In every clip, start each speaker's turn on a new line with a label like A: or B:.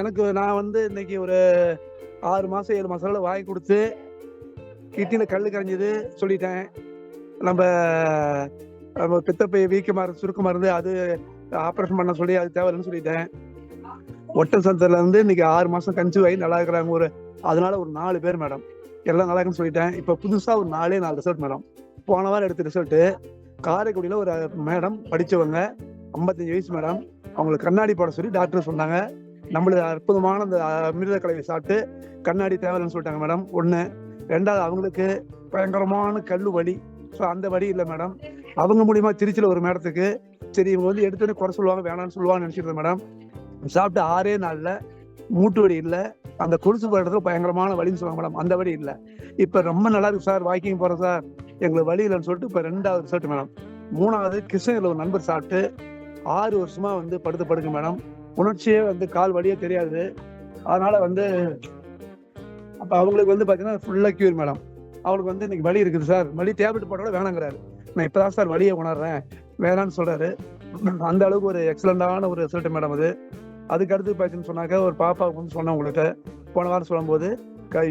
A: எனக்கு நான் வந்து இன்னைக்கு ஒரு 6 மாசம் 7 மாசம் வாங்கி கொடுத்து கிட்னில கல்லு கரைஞ்சது சொல்லிட்டேன். நம்ம நம்ம பித்தப்பை வீக்கமா இருந்து சுருக்கமா இருந்து அது ஆப்ரேஷன் பண்ண சொல்லி அது தேவையில்லைன்னு சொல்லிட்டேன். ஒட்ட சந்தத்துல இருந்து இன்னைக்கு 6 மாசம் கன்சீவ் ஆகி நல்லா இருக்கிறாங்க. அதனால ஒரு 4 பேர் மேடம். எல்லாம் நல்லா இருக்குன்னு சொல்லிட்டேன். இப்ப புதுசா ஒரு 4 ரிசல்ட் மேடம். போன வாரம் எடுத்த ரிசல்ட் காரைக்குடியில ஒரு மேடம் படிச்சவங்க 55 வயசு மேடம். அவங்களுக்கு கண்ணாடி போட சொல்லி டாக்டர் சொன்னாங்க. நம்மளுக்கு அற்புதமான அந்த அமிர்த கலவை சாப்பிட்டு கண்ணாடி தேவையில்லைன்னு சொல்லிட்டாங்க மேடம். ஒண்ணு. 2வது அவங்களுக்கு பயங்கரமான கல்லு வலி. ஸோ அந்த வலி இல்லை மேடம். அவங்க மூலியமா திருச்சியில ஒரு மேடத்துக்கு சரி இவங்க வந்து எடுத்தோடனே குறை சொல்லுவாங்க வேணாம்னு சொல்லுவாங்கன்னு நினைச்சிருந்தேன் மேடம். சாப்பிட்டு 6 நாள்ல மூட்டு வலி இல்லை, அந்த கொலுசு போற இடத்துல பயங்கரமான வலின்னு சொல்லுவாங்க மேடம், அந்த வலி இல்லை. இப்ப ரொம்ப நல்லா இருக்கு சார், வாக்கிங் போறோம் சார், எங்களுக்கு வலி இல்லைன்னு சொல்லிட்டு இப்ப 2வது ரிசல்ட் மேடம். 3வது கிருஷ்ணகிரியில் ஒரு நண்பர் சாப்பிட்டு 6 வருஷமா வந்து படுக்க மேடம். உணர்ச்சியே வந்து கால் வலியே தெரியாது. அதனால வந்து அப்ப அவங்களுக்கு வந்து பாத்தீங்கன்னா ஃபுல்லா கியூர் மேடம். அவங்களுக்கு வந்து இன்னைக்கு வலி இருக்குது சார், வலி டேப்லெட் போட்டோட வேணாங்கிறாரு. நான் இப்பதான் சார் வலியை உணர்றேன், வேணான்னு சொல்றாரு. அந்த அளவுக்கு ஒரு எக்ஸலண்டான ஒரு ரிசல்ட் மேடம் அது. அதுக்கு அடுத்து பார்த்தீங்கன்னு சொன்னாக்க ஒரு பாப்பாவுக்கு வந்து சொன்னேன் உங்களுக்கு போன வாரம் சொல்லும்போது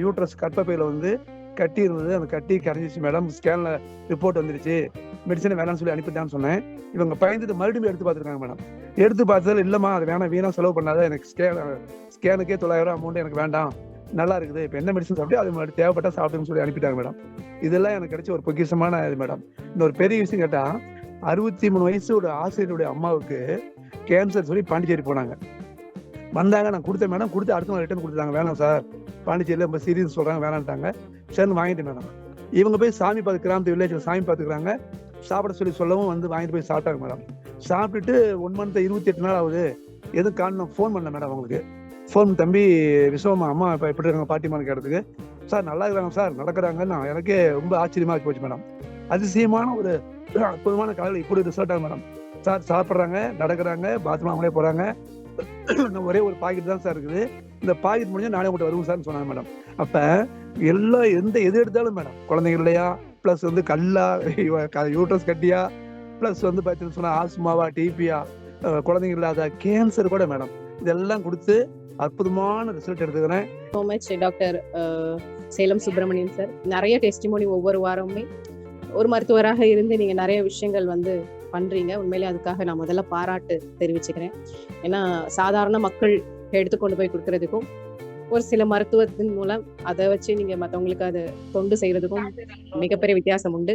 A: யூட்ரஸ் கர்ப்பப்பையில வந்து கட்டி இருந்தது, அந்த கட்டி கரைஞ்சிச்சு மேடம். ஸ்கேன்ல ரிப்போர்ட் வந்துருச்சு, மெடிசனை வேணாம்னு சொல்லி அனுப்பிட்டான்னு சொன்னேன். இவங்க பயந்துட்டு மறுபடியும் எடுத்து பார்த்துருக்காங்க மேடம். எடுத்து பார்த்ததில் இல்லைம்மா அது வேணாம், வீணா செலவு பண்ணாத, எனக்கு ஸ்கேனுக்கே 900 அமௌண்ட் எனக்கு வேண்டாம், நல்லா இருக்குது, இப்போ என்ன மெடிசன் சாப்பிட்டு அது மாதிரி தேவைப்பட்டா சாப்பிட்டுன்னு சொல்லி அனுப்பிட்டாங்க மேடம். இதெல்லாம் எனக்கு கிடைச்ச ஒரு பொக்கிஷமான இது மேடம். இன்னொரு பெரிய விஷயம் கேட்டா 63 வயசு ஒரு ஆசிரியருடைய அம்மாவுக்கு கேன்சர் சொல்லி பாண்டிச்சேரி போனாங்க. வந்தாங்க, நான் கொடுத்தேன் மேடம். கொடுத்து அடுத்த நாள் ரிட்டர்ன் கொடுத்தாங்க, வேணாம் சார் பாண்டிச்சேரியில் ரொம்ப சீரியஸ் சொல்றாங்க வேணான்ட்டாங்க. சரின்னு வாங்கிட்டேன் மேடம். இவங்க போய் சாமி பார்த்து கிராமத்து வில்லேஜில் சாமி பார்த்துக்கிறாங்க. சாப்பிட சொல்லவும் வந்து வாங்கிட்டு போய் சாப்பிட்டாங்க மேடம். சாப்பிட்டுட்டு 1 மந்த் 28 நாள் ஆகுது, எதுவும் காரணம் ஃபோன் பண்ண மேடம். அவங்களுக்கு ஃபோன் தம்பி விஸ்வமா அம்மா இப்போ எப்படி இருக்காங்க பாட்டிமான்னு கேட்டதுக்கு சார் நல்லா இருக்கிறாங்க சார், நடக்கிறாங்கன்னு எனக்கே ரொம்ப ஆச்சரியமா போச்சு மேடம். அதிசயமான ஒரு அற்புதமான காலையில் இப்படி ரிசல்ட் ஆகும் மேடம். சார் சாப்பிட்றாங்க, நடக்கிறாங்க, பாத்ரூம் அவங்களே போறாங்க. ஒரே ஒரு பாக்கெட் தான் சார் இருக்குது, இந்த பாக்கெட் முடிஞ்சா நானே உங்கள்கிட்ட வருவோம் சார்னு சொன்னாங்க மேடம். அப்ப எது எடுத்தாலும் மேடம் குழந்தைங்க இல்லையா, பிளஸ் வந்து கல்லா யூட்ரஸ் கட்டியா, பிளஸ் வந்து பார்த்தீங்கன்னு சொன்னா ஆஸ்மாவா டிபியா, குழந்தைங்க இல்லாத கேன்சர் கூட மேடம், இதெல்லாம் கொடுத்து அற்புதமான ரிசல்ட் எடுத்துக்கிறேன்.
B: So much doctor Salem Subramanian sir. நிறைய டெஸ்டிமோனி ஒவ்வொரு வாரமுமே ஒரு மருத்துவராக இருந்து நீங்க நிறைய விஷயங்கள் வந்து பண்றீங்க. உண்மையிலே அதுக்காக நான் முதல்ல பாராட்டு தெரிவிச்சுக்கிறேன். ஏன்னா சாதாரண மக்கள் எடுத்துக்கொண்டு போய் கொடுக்கறதுக்கும் ஒரு சில மருத்துவத்தின் மூலம் அதை வச்சு நீங்க மற்றவங்களுக்கு அதை தொண்டு செய்யறதுக்கும் மிகப்பெரிய வித்தியாசம் உண்டு.